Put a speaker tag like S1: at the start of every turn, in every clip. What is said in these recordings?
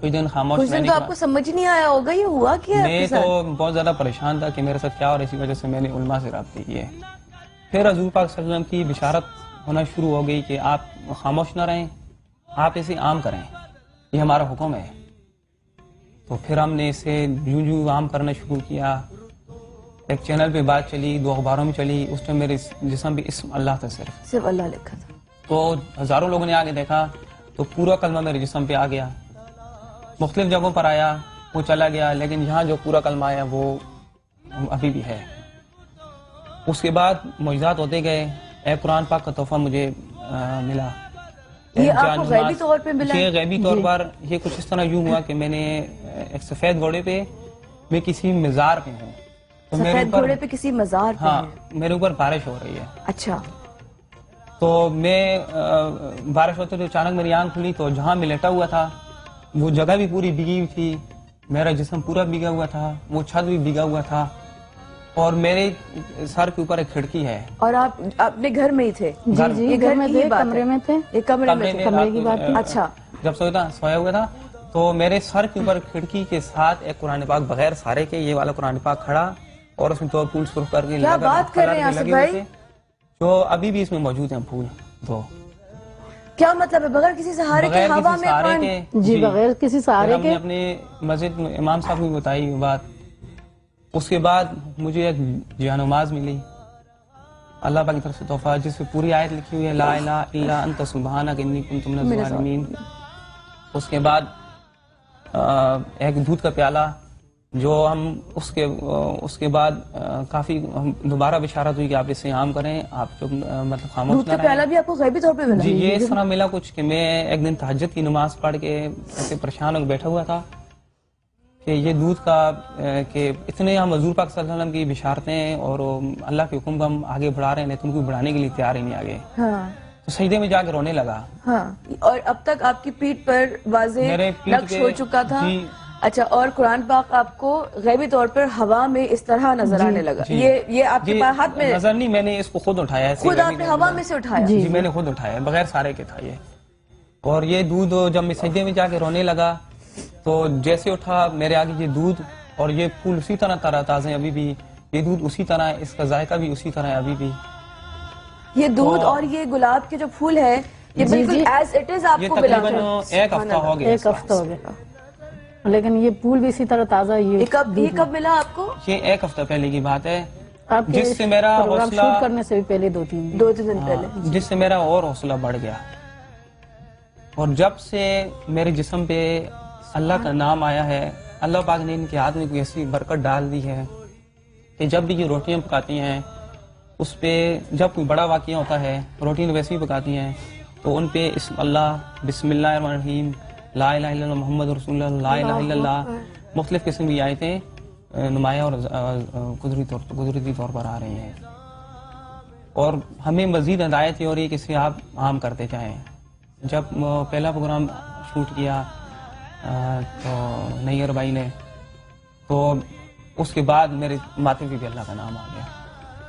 S1: کچھ دن خاموش
S2: کچھ دن تو آپ کو سمجھ نہیں آیا ہوگا یہ ہوا کیا ہے
S1: میں تو بہت زیادہ پریشان تھا کہ میرے ساتھ کیا، اور اسی وجہ سے میں نے علماء سے رابطے کیے. پھر حضور پاک صلی اللہ علیہ وسلم کی بشارت ہونا شروع ہو گئی کہ آپ خاموش نہ رہیں، آپ اسے عام کریں، یہ ہمارا حکم ہے. تو پھر ہم نے اسے یوں عام کرنا شروع کیا. ایک چینل پہ بات چلی، 2 اخباروں میں چلی. اس میں میرے جسم پہ اسم اللہ تھا،
S2: صرف اللہ لکھا تھا.
S1: تو ہزاروں لوگوں نے آگے دیکھا تو پورا کلمہ میرے جسم پہ آ گیا. مختلف جگہوں پر آیا، وہ چلا گیا، لیکن یہاں جو پورا کلمہ آیا وہ ابھی بھی ہے. اس کے بعد معجزات ہوتے گئے. ایک قرآن پاک کا تحفہ مجھے ملا.
S2: یہ آپ کو غیبی طور پہ ملا؟
S1: یہ غیبی طور پر یہ کچھ اس طرح یوں ہوا کہ میں نے ایک سفید گھوڑے پہ، میں کسی مزار پہ ہوں.
S2: سفید گھوڑے پہ کسی مزار پہ؟
S1: ہاں، میرے اوپر بارش ہو رہی ہے.
S2: اچھا.
S1: تو میں بارش ہوتے تو اچانک میری آنکھ کھلی تو جہاں میں لیٹا ہوا تھا وہ جگہ بھی پوری بھیگی ہوئی تھی، میرا جسم پورا بھیگا ہوا تھا، وہ چھت بھی بھیگا ہوا تھا، اور میرے سر کے اوپر ایک کھڑکی ہے.
S2: اور آپ اپنے گھر میں ہی تھے؟
S3: جی
S2: یہ
S3: گھر میں تھے،
S2: کمرے میں تھے؟ یہ کمرے میں تھے،
S3: کمرے کی بات ہے.
S2: اچھا.
S1: جب سویا ہوا تھا تو میرے سر کے اوپر کھڑکی کے ساتھ ایک قرآن پاک بغیر سارے کے یہ والا قرآن پاک کھڑا، اور اس میں 2 پھول سرخ کر کے
S2: کیا بات کر رہے ہیں آصف بھائی؟
S1: جو ابھی بھی اس میں موجود ہیں پھول. 2
S2: کیا مطلب ہے؟ بغیر کسی سہارے کے ہوا میں قرآن؟
S3: جی بغیر کسی سہارے کے.
S1: اپنے مسجد امام صاحب کو بتائی یہ بات. اس کے بعد مجھے ایک جانماز ملی اللہ پاک کی طرف سے تحفہ، جس پہ پوری آیت لکھی ہوئی ہے لا الہ الا انت سبحانک انی کنت من الظالمین. اس کے بعد ایک دودھ کا پیالہ جو ہم اس کے بعد کافی دوبارہ بشارت ہوئی کہ آپ اسے عام کریں، آپ جو مطلب خاموش نہ رہیں.
S2: دودھ کا پیالہ بھی آپ کو غیبی طور پہ ملا؟
S1: جی یہ اس طرح ملا کچھ کہ میں ایک دن تہجد کی نماز پڑھ کے ایسے پریشان ہو کے بیٹھا ہوا تھا کہ یہ دودھ کا کہ اتنے ہم حضور پاک صلی اللہ علیہ وسلم کی بشارتیں اور اللہ کے حکم کو ہم آگے بڑھا رہے ہیں لیکن ان کو بڑھانے کے لیے تیار ہی نہیں آگے. تو سجدے میں جا کے رونے لگا.
S2: اور اب تک آپ کی پیٹھ پر واضح نقش ہو چکا تھا. اچھا. اور قرآن پاک آپ کو غیبی طور پر ہوا میں اس طرح نظر آنے لگا؟ یہ آپ کے پاس ہاتھ میں
S1: نظر نہیں، میں نے اس کو خود اٹھایا ہے.
S2: خود آپ نے ہوا میں سے اٹھایا؟
S1: جی میں نے خود اٹھایا، بغیر سارے کے تھا یہ. اور یہ دودھ جب میں سجدے میں جا کے رونے لگا تو جیسے اٹھا میرے آگے یہ دودھ اور یہ پھول اسی طرح ترا تازہ ہیں ابھی بھی. یہ دودھ اسی طرح ہے، اس کا ذائقہ بھی اسی طرح ہے ابھی بھی.
S2: یہ دودھ اور یہ گلاب کے جو پھول ہے یہ بالکل ایز اٹ از آپ کو ملا؟
S1: تقریباً 1 ہفتہ ہو گیا.
S3: 1 ہفتہ ہو گیا، لیکن یہ پھول بھی اسی طرح تازہ. یہ
S2: کب ملا آپ کو؟
S1: یہ 1 ہفتہ پہلے کی بات ہے،
S3: جس سے میرا حوصلہ شوٹ کرنے سے بھی پہلے 2-3
S2: دن پہلے،
S1: جس سے میرا اور حوصلہ بڑھ گیا. اور جب سے میرے جسم پہ اللہ کا نام آیا ہے، اللہ پاک نے ان کے ہاتھ میں کوئی ایسی برکت ڈال دی ہے کہ جب بھی یہ روٹیاں پکاتی ہیں اس پہ جب کوئی بڑا واقعہ ہوتا ہے، روٹی ویسے ہی پکاتی ہیں تو ان پہ اسم اللہ، بسم اللہ الرحمن الرحیم، لا الہ الا اللہ محمد رسول اللہ، لا الہ الا اللہ، مختلف قسم کی آیتیں نمایاں اور قدرتی طور پر آ رہی ہیں. اور ہمیں مزید ہدایت یہ ہو رہی ہے کہ اسے آپ عام کرتے جائیں. جب پہلا پروگرام شوٹ کیا تو نیئر بھائی نے، تو اس کے بعد میرے ماتھے پہ بھی اللہ کا نام آ گیا.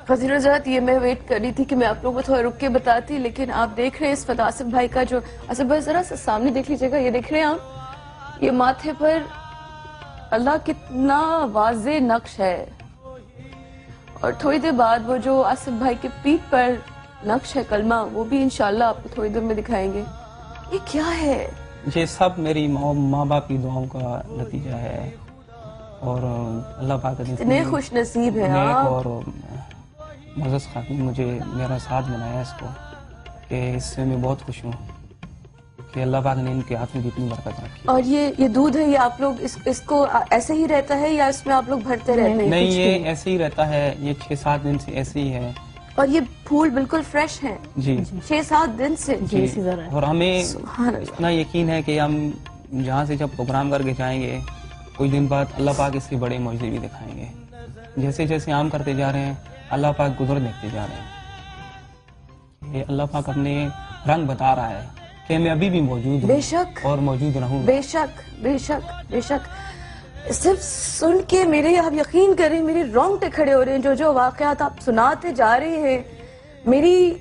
S2: فضیل حضرت یہ میں ویٹ کر رہی تھی کہ میں آپ لوگوں کو تھوڑا رک کے بتاتی، لیکن آپ دیکھ رہے ہیں اس وقت آصف بھائی کا جو، آصف بھائی ذرا سامنے دیکھ لیجیے گا، یہ دیکھ رہے ہیں آپ، یہ ماتھے پر اللہ کتنا واضح نقش ہے. اور تھوڑی دیر بعد وہ جو آصف بھائی کے پیٹھ پر نقش ہے کلمہ، وہ بھی انشاءاللہ آپ کو تھوڑی دیر میں دکھائیں گے. یہ کیا ہے؟
S1: یہ سب میری ماں باپ کی دعاؤں کا نتیجہ ہے، اور اللہ پاک
S2: اتنے خوش نصیب ہیں آپ.
S1: اور معزز خاتون مجھے میرا ساتھ بنایا اس کو، کہ اس سے میں بہت خوش ہوں کہ اللہ پاک نے ان کے ہاتھ میں بھی اتنی برکت رکھی.
S2: اور یہ دودھ ہے، یہ آپ لوگ اس کو ایسے ہی رہتا ہے یا اس میں آپ لوگ بھرتے رہتے ہیں؟
S1: نہیں، یہ ایسے ہی رہتا ہے، یہ 6-7 دن سے ایسے ہی ہے.
S2: اور یہ پھول بالکل فریش ہیں؟
S1: جی
S2: 6-7 دن سے.
S1: جی. اور ہمیں اتنا یقین ہے کہ ہم جہاں سے جب پروگرام کر کے جائیں گے کچھ دن بعد اللہ پاک اس سے بڑے معجزے بھی دکھائیں گے. جیسے جیسے عام کرتے جا رہے ہیں اللہ پاک قدرت دیکھتے جا رہے ہیں. یہ اللہ پاک اپنے رنگ بتا رہا ہے کہ میں ابھی بھی موجود ہوں.
S2: بے شک.
S1: اور موجود رہوں.
S2: بے شک بے شک بے شک. صرف سن کے میرے آپ یقین کریں میرے رونگٹے کھڑے ہو رہے ہیں. جو واقعات آپ سناتے جا رہے ہیں میری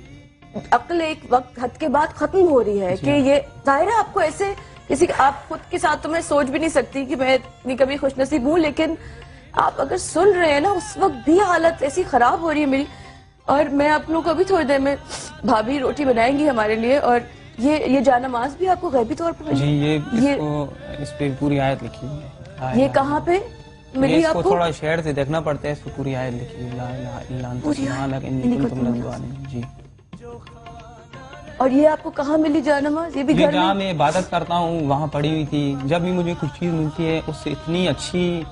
S2: عقل ایک وقت حد کے بعد ختم ہو رہی ہے کہ یہ ظاہر ہے آپ کو ایسے کسی آپ خود کے ساتھ تو میں سوچ بھی نہیں سکتی کہ میں اتنی کبھی خوش نصیب ہوں، لیکن آپ اگر سن رہے ہیں نا اس وقت بھی حالت ایسی خراب ہو رہی ہے میری. اور میں آپ لوگوں کو ابھی تھوڑی دیر میں بھابھی روٹی بنائیں گی ہمارے لیے. اور یہ جانماز بھی آپ کو غیبی طور پر
S1: جی
S2: ملی؟
S1: اس پہ پوری آیت لکھی ہوئی ہے.
S2: یہ کہاں پہ ملی
S1: اس
S2: آپ
S1: کو
S2: کو؟
S1: تھوڑا شہر سے دیکھنا پڑتا ہے، اس پہ پوری آیت لکھی ہوئی لا الہ الا انت سبحانک انی کنت من الظالمین. جی
S2: اور یہ آپ کو کہاں ملی جانماز؟ یہ بھی
S1: یہ
S2: گھر
S1: جہاں
S2: میں؟
S1: میں عبادت کرتا ہوں وہاں پڑی ہوئی تھی. جب بھی مجھے کچھ چیز ملتی ہے اس سے اتنی اچھی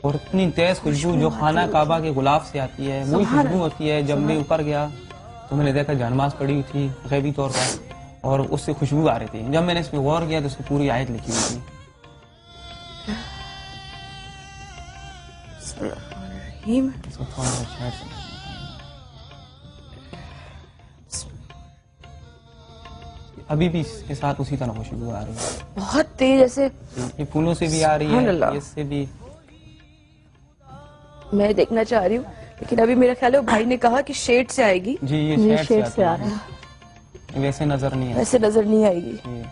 S1: اور اتنی تیز خوشبو جو خانہ کعبہ کے غلاف سے آتی ہے وہی خوشبو ہوتی ہے. جب میں اوپر گیا تو میں نے دیکھا جانماز پڑی ہوئی تھی غیبی طور پر اور اس سے خوشبو آ رہی تھی. جب میں نے اس پہ غور کیا تو اس پہ پوری آیت لکھی ہوئی تھی.
S2: بسم اللہ الرحمن الرحیم.
S1: ابھی بھی اس کے ساتھ اسی طرح خوشبو آ رہی ہے.
S2: بہت تیز جیسے
S1: یہ پھولوں سے بھی آ رہی
S2: سبحان
S1: ہے،
S2: اللہ.
S1: اس سے بھی.
S2: میں دیکھنا چاہ رہی ہوں لیکن ابھی میرا خیال ہے بھائی نے کہا کہ شیڈ سے آئے گی.
S1: جی
S3: یہ
S1: یہ
S3: شیڈ
S1: شیڈ
S3: سے آ رہا ہے.
S1: ہے، ویسے نظر نہیں ہے.
S2: ایسے نظر نہیں آئے گی.
S1: جی.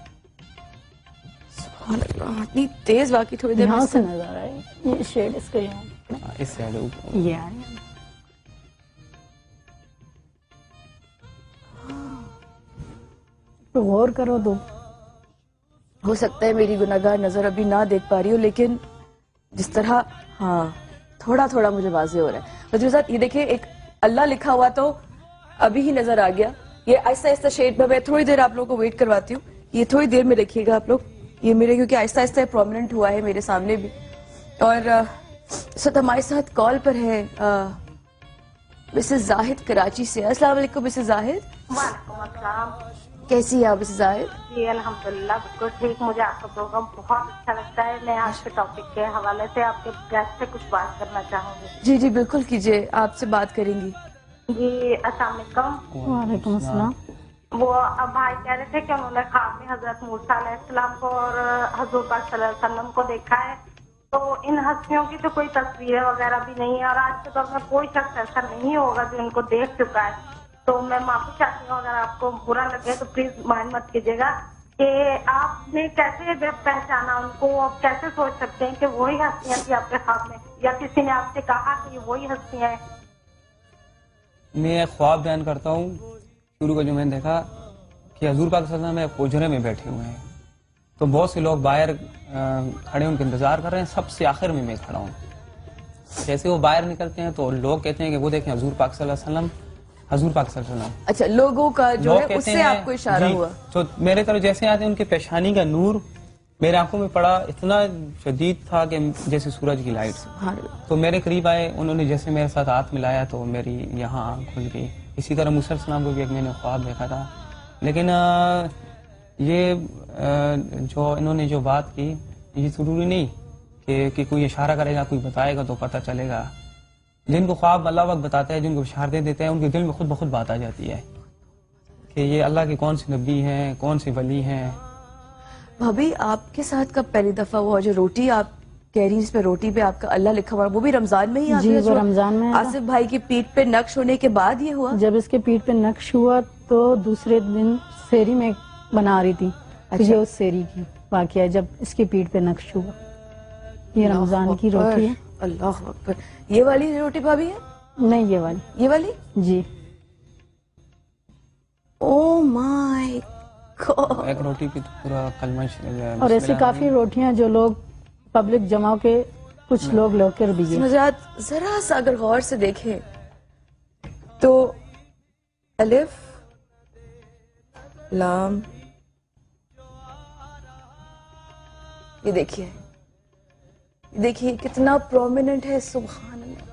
S2: سبحان اللہ اتنی تیز. واقعی تھوڑی دیر
S3: یہاں
S2: میں
S3: سے نظر آئے یہ شیڈ اس کا یہاں
S1: اس سائڈ
S3: یہ آ رہا ہے. تو غور کرو تو
S2: ہو سکتا ہے میری گناہگار نظر ابھی نہ دیکھ پا رہی ہو، لیکن جس طرح ہاں تھوڑا تھوڑا مجھے واضح ہو رہا ہے. مجھے ساتھ یہ دیکھیں ایک اللہ لکھا ہوا تو ابھی ہی نظر آ گیا. یہ آہستہ آہستہ شیڈ میں تھوڑی دیر آپ لوگوں کو ویٹ کرواتی ہوں. یہ تھوڑی دیر میں دیکھیے گا آپ لوگ. یہ میرے کیونکہ آہستہ آہستہ پرومیننٹ ہوا ہے میرے سامنے بھی. اور اس وقت ہمارے ساتھ کال پر ہے مسز زاہد کراچی سے. السلام علیکم مسز زاہد.
S4: وعلیکم السلام.
S2: کیسی ہے آپ مسز زاہد؟
S4: جی الحمدللہ بالکل ٹھیک. مجھے آپ کا پروگرام بہت اچھا لگتا ہے. میں آج کے ٹاپک کے حوالے سے آپ کے گیسٹ سے کچھ بات کرنا چاہوں گی.
S2: جی جی بالکل کیجیے، آپ سے بات کریں گی.
S4: جی السلام علیکم.
S3: وعلیکم السلام.
S4: وہ اب بھائی کہہ رہے تھے کہ انہوں نے خواب میں حضرت موسیٰ علیہ السلام کو اور حضور پاک صلی اللہ علیہ وسلم کو دیکھا ہے. تو ان ہستیوں کی تو کوئی تصویریں وغیرہ بھی نہیں ہے اور آج کے دور میں کوئی شخص ایسا نہیں ہوگا جو ان کو دیکھ چکا ہے. تو میں معافی چاہتی ہوں اگر آپ کو برا لگے تو پلیز مائنڈ مت کیجیے گا کہ آپ نے کیسے پہچانا ان کو. آپ کیسے سوچ سکتے ہیں کہ وہی ہستیاں تھیں آپ کے خواب میں، یا کسی نے آپ سے کہا کہ یہ وہی ہستیاں ہیں؟
S1: میں ایک خواب بیان کرتا ہوں. شروع کا جو میں نے دیکھا کہ حضور پاک صلی اللہ علیہ وسلم ایک حجرے میں بیٹھے ہوئے ہیں تو بہت سے لوگ باہر کھڑے ان کے انتظار کر رہے ہیں. سب سے آخر میں کھڑا ہوں. جیسے وہ باہر نکلتے ہیں تو لوگ کہتے ہیں کہ وہ دیکھیں حضور پاک صلی اللہ علیہ وسلم، حضور پاک صلی اللہ علیہ وسلم.
S2: اچھا لوگوں کا جو
S1: لوگ
S2: ہے اس
S1: کہتے
S2: سے
S1: ہیں
S2: آپ کو اشارہ
S1: جی.
S2: ہوا؟
S1: تو میرے طرف جیسے آتے ان کے پیشانی کا نور میرے آنکھوں میں پڑا، اتنا شدید تھا کہ جیسے سورج کی لائٹ سے. تو میرے قریب آئے، انہوں نے جیسے میرے ساتھ ہاتھ ملایا تو میری یہاں آنکھ کھل گئی. اسی طرح موسیٰ علیہ السلام کو بھی ایک میں نے خواب دیکھا تھا. لیکن یہ جو انہوں نے جو بات کی یہ ضروری نہیں کہ کوئی اشارہ کرے گا، کوئی بتائے گا تو پتہ چلے گا. جن کو خواب اللہ وقت بتاتا ہے، جن کو اشارے دیتے ہیں، ان کے دل میں خود بخود بات آ جاتی ہے کہ یہ اللہ کے کون سے نبی ہیں، کون سے ولی ہیں.
S2: بھابھی آپ کے ساتھ کب پہلی دفعہ وہ جو روٹی آپ کہہ رہی ہیں جس پہ روٹی پہ آپ کا اللہ لکھا ہوا وہ بھی رمضان میں ہی آ
S3: جی
S2: گیا؟
S3: وہ رمضان میں آیا.
S2: آصف بھائی کی پیٹھ پہ نقش ہونے کے بعد یہ ہوا؟
S3: جب اس کے پیٹ پہ نقش ہوا تو دوسرے دن سیری میں بنا رہی تھی. یہ اس سیری کی واقعہ ہے جب اس کے پیٹ پہ نقش ہوا. یہ رمضان کی روٹی ہے.
S2: اللہ اکبر. یہ والی روٹی بھابھی ہے؟
S3: نہیں یہ والی.
S2: یہ والی؟
S3: جی.
S2: او مائی گاڈ.
S1: ایک روٹی پہ تو پورا کلمہ
S3: اور ایسی کافی روٹیاں جو لوگ پبلک جمع کے کچھ لوگ لوگ کر دیے.
S2: سمجھات ذرا سا اگر غور سے دیکھیں تو الف لام، یہ دیکھیے کتنا پرومیننٹ ہے. سبحان اللہ.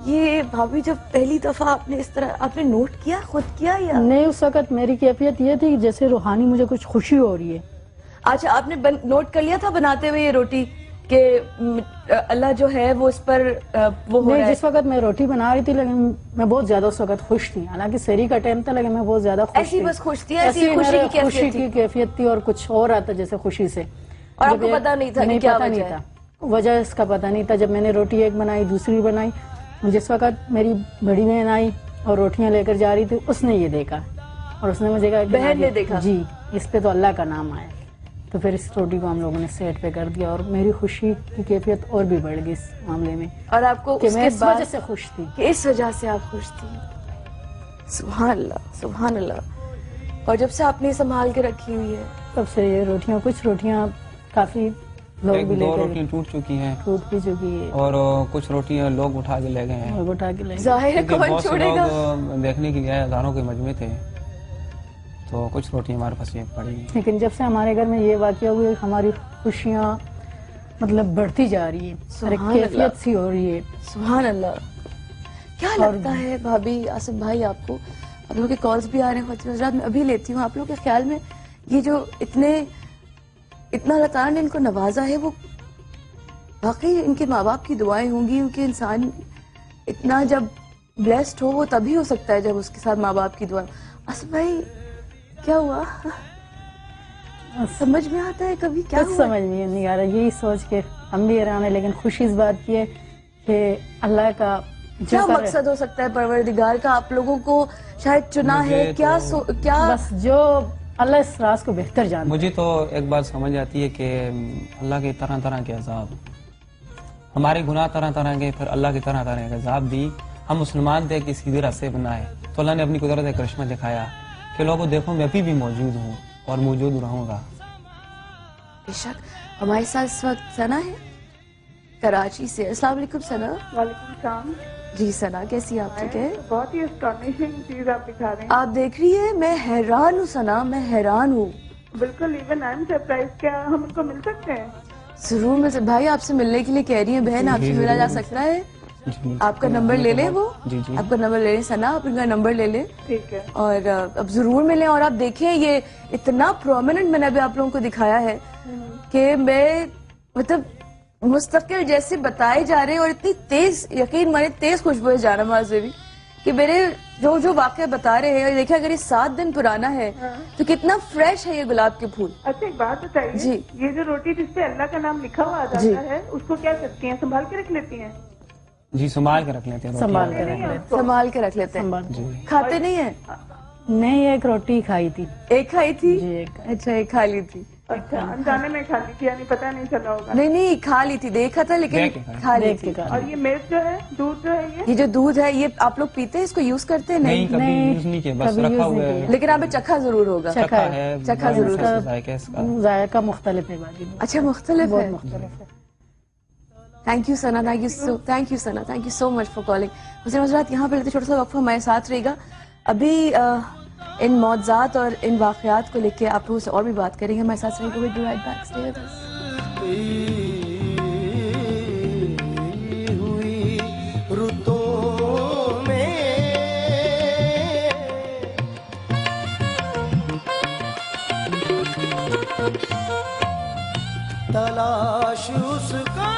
S2: یہ بھابھی جب پہلی دفعہ آپ نے اس طرح آپ نے نوٹ کیا، خود کیا یا
S3: نہیں؟ اس وقت میری کیفیت یہ تھی کہ جیسے روحانی مجھے کچھ خوشی ہو رہی ہے.
S2: اچھا آپ نے نوٹ کر لیا تھا بناتے ہوئے یہ روٹی کہ اللہ جو ہے وہ اس پر وہ ہو رہا ہے؟
S3: جس وقت میں روٹی بنا رہی تھی لیکن میں بہت زیادہ اس وقت خوش تھی. حالانکہ سحری کا ٹائم تھا لیکن میں بہت زیادہ خوش
S2: ایسی
S3: تھی.
S2: بس خوش تھی، ایسی خوشی کی کیفیت
S3: خوشی
S2: تھی
S3: کی کیفیت تھی اور کچھ اور آتا جیسے خوشی سے.
S2: اور آپ کو پتا نہیں تھا کہ کیا وجہ ہے؟
S3: وجہ اس کا پتا نہیں تھا. جب میں نے روٹی ایک بنائی، دوسری بنائی، جس وقت میری بڑی بہن آئی اور روٹیاں لے کر جا رہی تھی, اس نے یہ دیکھا اور اس نے مجھے کہا کہ
S2: بہن نے دیکھا؟
S3: جی اس پہ تو اللہ کا نام آیا. تو پھر اس روٹی کو ہم لوگوں نے سیٹ پہ کر دیا اور میری خوشی کی کیفیت اور بھی بڑھ گئی اس معاملے میں
S2: اور آپ کو
S3: کہ
S2: اس
S3: میں
S2: کے
S3: اس
S2: بعد
S3: وجہ سے خوش تھی.
S2: کہ اس وجہ سے آپ خوش تھی. سبحان اللہ سبحان اللہ. اور جب سے آپ نے سنبھال کے رکھی ہوئی ہے,
S3: تب سے یہ روٹیاں, کچھ روٹیاں کافی لوگ
S1: ایک
S3: بھی لے
S1: دو
S3: کر
S1: روٹیاں ٹوٹ چکی ہیں
S3: ٹوٹ بھی چکی ہے
S1: اور کچھ روٹیاں لوگ اٹھا کے لے گئے ہیں.
S3: اور اٹھا کے لے گئے.
S2: ظاہر ہے
S1: کیونکہ
S2: کون
S1: بہت سے
S2: چھوڑے گا.
S1: لوگ دیکھنے کے لیے ہزاروں کے مجمع تھے, تو کچھ روٹیاں ہمارے پاس ایک پڑی.
S3: لیکن جب سے ہمارے گھر میں یہ واقعہ ہوئے, ہماری خوشیاں مطلب بڑھتی جا رئی ہے,
S2: سبحان اللہ.
S3: کیفیت سی ہو رہی ہے.
S2: سبحان اللہ. کیا لگتا ہے بھابھی, آصف بھائی, آپ کو آپ لوگوں کے کالز بھی آ رہے ہیں, خواتین حضرات میں ابھی لیتی ہوں, آپ لوگوں کے خیال میں یہ جو اتنا اللہ تعالیٰ نے ان کو نوازا ہے, وہ واقعی ان کے ماں باپ کی دعائیں ہوں گی؟ کیونکہ انسان اتنا جب بلیسڈ ہو وہ تبھی ہو سکتا ہے جب اس کے ساتھ ماں باپ کی دعائیں. آصف بھائی کیا ہوا, سمجھ میں آتا ہے کبھی کیا
S3: کچھ
S2: ہوا؟
S3: سمجھ میں نہیں آ رہا, یہی سوچ کے ہم بھی حیران ہیں. لیکن خوشی اس بات کی ہے کہ اللہ کا
S2: کیا مقصد ہو سکتا ہے پروردگار کا آپ لوگوں کو شاید چنا ہے؟ کیا
S3: بس جو اللہ اس راز کو بہتر جانتا ہے.
S1: مجھے تو ایک بات سمجھ آتی ہے کہ اللہ کے طرح طرح کے عذاب, ہمارے گناہ طرح طرح کے, پھر اللہ کے طرح طرح کے عذاب بھی. ہم مسلمان تھے کہ سیدھے راستے بنائے, تو اللہ نے اپنی قدرت کرشمہ دکھایا کہ لوگوں دیکھو میں ابھی بھی موجود ہوں اور موجود رہوں گا.
S2: بے شک. ہمارے ساتھ اس وقت ثنا ہے کراچی سے. السلام علیکم ثنا.
S5: وعلیکم السلام.
S2: جی ثنا, کیسی آپ؟ ٹھیک ہے.
S5: بہت ہی اسٹانشنگ چیز آپ دکھا رہے ہیں.
S2: آپ دیکھ رہی ہے, میں حیران ہوں ثنا, میں حیران ہوں.
S5: بالکل, ایون آئی ایم سرپرائز. کیا ہم ان کو مل سکتے ہیں؟
S2: ضرور مل سکتے. بھائی آپ سے ملنے کے لیے کہہ رہی ہیں بہن, آپ سے ملا جا سکتا ہے. آپ کا نمبر لے لیں, وہ آپ کا نمبر لے لیں ثنا, آپ ان کا نمبر لے لیں
S5: ٹھیک ہے.
S2: اور اب ضرور ملیں. اور آپ دیکھیں یہ اتنا پرومیننٹ میں نے ابھی آپ لوگوں کو دکھایا ہے کہ میں مطلب مستقل جیسے بتائے جا رہے ہیں, اور اتنی تیز, یقین مانے تیز خوشبو ہے جانماز سے بھی, کہ میرے جو واقعہ بتا رہے ہیں. اور دیکھیں اگر یہ 7 دن پرانا ہے تو کتنا فریش ہے یہ گلاب کے پھول.
S5: اچھا ایک بات بتائیے,
S2: جی.
S5: یہ جو روٹی جس پہ اللہ کا نام لکھا ہوا آ جاتا ہے, اس کو کیا کرتی ہیں, سنبھال کے رکھ لیتی ہیں؟
S1: جی سنبھال کے رکھ لیتے ہیں.
S3: سنبھال کے رکھ لیتے.
S2: سنبھال کے رکھ لیتے ہیں. کھاتے نہیں ہیں؟
S3: نہیں, ایک روٹی کھائی تھی.
S2: ایک کھائی تھی؟
S3: جی ایک.
S2: اچھا, ایک کھا لی تھی.
S5: اچھا, انجانے میں کھا لی تھی, یعنی پتہ نہیں چلا ہوگا.
S2: نہیں کھا لی تھی, دیکھا تھا لیکن کھا لی تھی.
S5: اور یہ ملک جو ہے, دودھ جو ہے,
S2: یہ جو دودھ ہے یہ آپ لوگ پیتے ہیں, اس کو یوز کرتے ہیں؟
S1: نہیں, کبھی یوز نہیں کیا, بس رکھا ہوا ہے.
S2: لیکن آپ نے چکھا ضرور ہوگا.
S3: چکھا
S1: ہے,
S2: چکھا ضرور
S3: ذائقہ مختلف ہے.
S2: اچھا مختلف ہے.
S3: مختلف ہے.
S2: Thank you Sana, thank you Sana, thank you so much for calling. حضرات حضرات یہاں پہ چھوٹا سا وقفہ ہمارے ساتھ رہے گا. ابھی ان معجزات اور ان واقعات کو لے کے آپ لوگوں سے اور بھی بات کریں گے. ہمارے ساتھ رہے گا. we'll be right back. Stay with us.
S6: تلاش اس کا